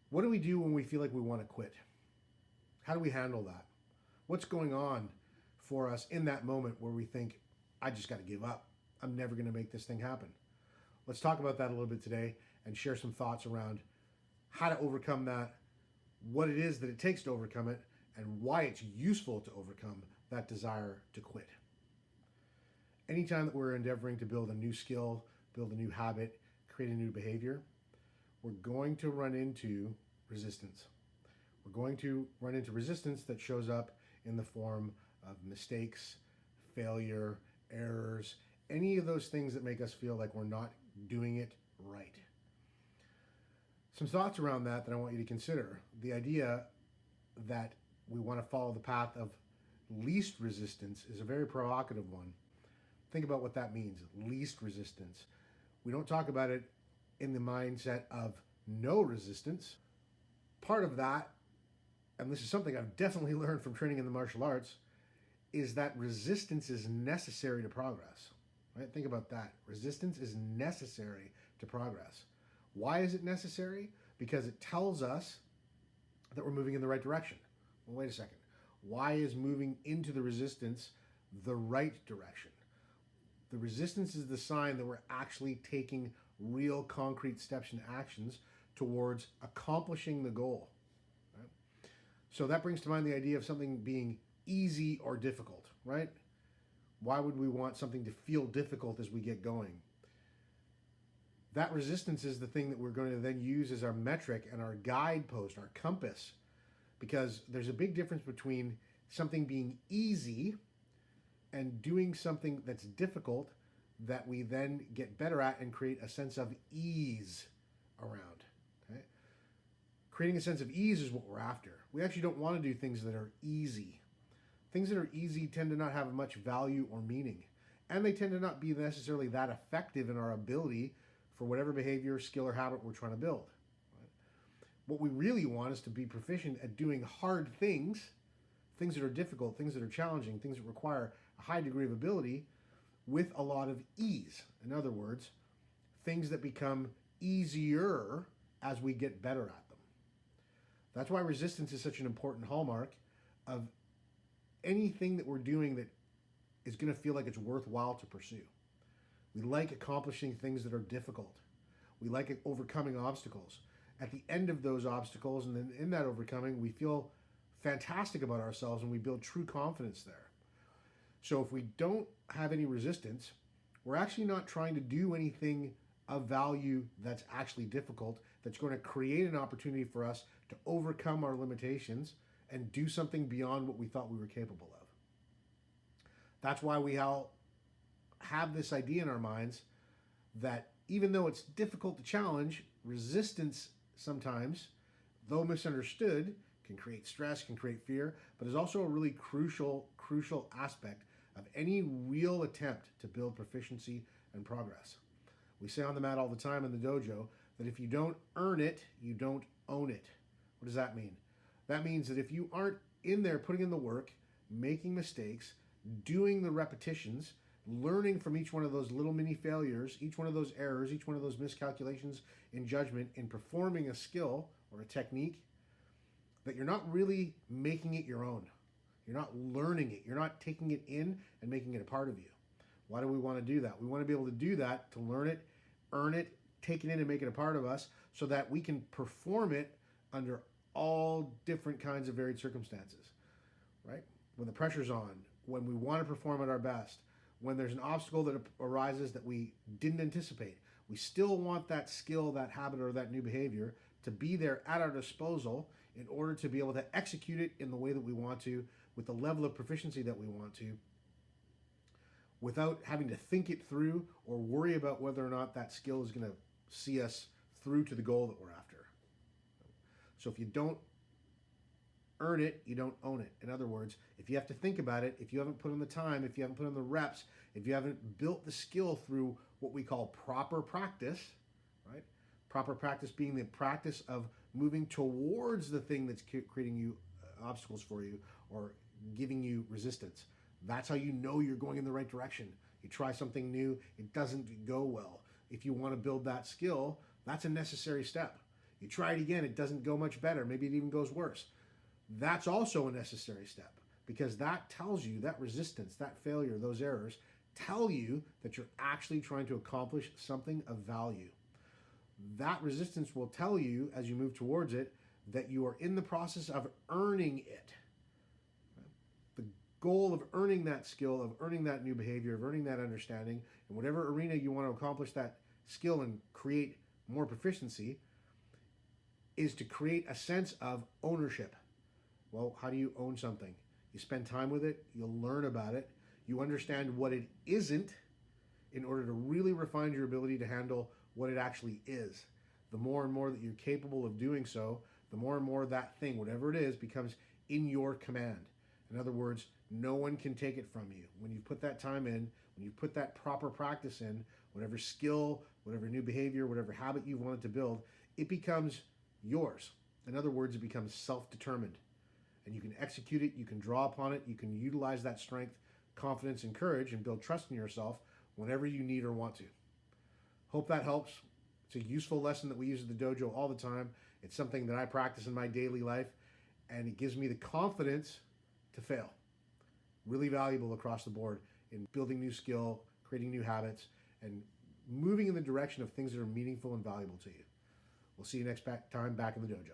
What do we do when we feel like we want to quit? How do we handle that? What's going on for us in that moment where we think, I just got to give up? I'm never going to make this thing happen. Let's talk about that a little bit today and share some thoughts around how to overcome that, what it is that it takes to overcome it, and why it's useful to overcome that desire to quit. Anytime that we're endeavoring to build a new skill, build a new habit, create a new behavior, we're going to run into resistance. We're going to run into resistance that shows up in the form of mistakes, failure, errors, any of those things that make us feel like we're not doing it right. Some thoughts around that I want you to consider. The idea that we want to follow the path of least resistance is a very provocative one. Think about what that means, least resistance. We don't talk about it in the mindset of no resistance. Part of that, and this is something I've definitely learned from training in the martial arts, is that resistance is necessary to progress. Right? Think about that. Resistance is necessary to progress. Why is it necessary? Because it tells us that we're moving in the right direction. Well, wait a second. Why is moving into the resistance the right direction? The resistance is the sign that we're actually taking real concrete steps and actions towards accomplishing the goal. Right? So that brings to mind the idea of something being easy or difficult, right? Why would we want something to feel difficult as we get going? That resistance is the thing that we're going to then use as our metric and our guidepost, our compass, because there's a big difference between something being easy and doing something that's difficult that we then get better at and create a sense of ease around. Okay? Creating a sense of ease is what we're after. We actually don't want to do things that are easy. Things that are easy tend to not have much value or meaning, and they tend to not be necessarily that effective in our ability for whatever behavior, skill, or habit we're trying to build. Right? What we really want is to be proficient at doing hard things, things that are difficult, things that are challenging, things that require a high degree of ability with a lot of ease. In other words, things that become easier as we get better at them. That's why resistance is such an important hallmark of anything that we're doing that is going to feel like it's worthwhile to pursue. We like accomplishing things that are difficult. We like overcoming obstacles. At the end of those obstacles and then in that overcoming, we feel fantastic about ourselves and we build true confidence there. So if we don't have any resistance, we're actually not trying to do anything of value that's actually difficult, that's going to create an opportunity for us to overcome our limitations and do something beyond what we thought we were capable of. That's why we all have this idea in our minds that even though it's difficult to challenge, resistance sometimes, though misunderstood, can create stress, can create fear, but is also a really crucial aspect of any real attempt to build proficiency and progress. We say on the mat all the time in the dojo that if you don't earn it, you don't own it. What does that mean? That means that if you aren't in there putting in the work, making mistakes, doing the repetitions, learning from each one of those little mini failures, each one of those errors, each one of those miscalculations in judgment, in performing a skill or a technique, that you're not really making it your own. You're not learning it. You're not taking it in and making it a part of you. Why do we want to do that? We want to be able to do that, to learn it, earn it, take it in and make it a part of us so that we can perform it under all different kinds of varied circumstances, right? When the pressure's on, when we want to perform at our best, when there's an obstacle that arises that we didn't anticipate, we still want that skill, that habit, or that new behavior to be there at our disposal in order to be able to execute it in the way that we want to, with the level of proficiency that we want to, without having to think it through or worry about whether or not that skill is going to see us through to the goal that we're after. So if you don't earn it, you don't own it. In other words, if you have to think about it, if you haven't put in the time, if you haven't put in the reps, if you haven't built the skill through what we call proper practice, right? Proper practice being the practice of moving towards the thing that's creating you obstacles for you or giving you resistance. That's how you know you're going in the right direction. You try something new, it doesn't go well. If you want to build that skill, that's a necessary step. You try it again, it doesn't go much better. Maybe it even goes worse. That's also a necessary step because that tells you that resistance, that failure, those errors tell you that you're actually trying to accomplish something of value. That resistance will tell you as you move towards it that you are in the process of earning it. The goal of earning that skill, of earning that new behavior, of earning that understanding, in whatever arena you want to accomplish that skill and create more proficiency, is to create a sense of ownership. Well, how do you own something? You spend time with it, you'll learn about it, you understand what it isn't in order to really refine your ability to handle what it actually is. The more and more that you're capable of doing so, the more and more that thing, whatever it is, becomes in your command. In other words, no one can take it from you. When you put that time in, when you put that proper practice in, whatever skill, whatever new behavior, whatever habit you wanted to build, it becomes yours. In other words, it becomes self-determined. And you can execute it, you can draw upon it, you can utilize that strength, confidence, and courage and build trust in yourself whenever you need or want to. Hope that helps. It's a useful lesson that we use at the dojo all the time. It's something that I practice in my daily life, and it gives me the confidence to fail. Really valuable across the board in building new skill, creating new habits, and moving in the direction of things that are meaningful and valuable to you. We'll see you next time back in the dojo.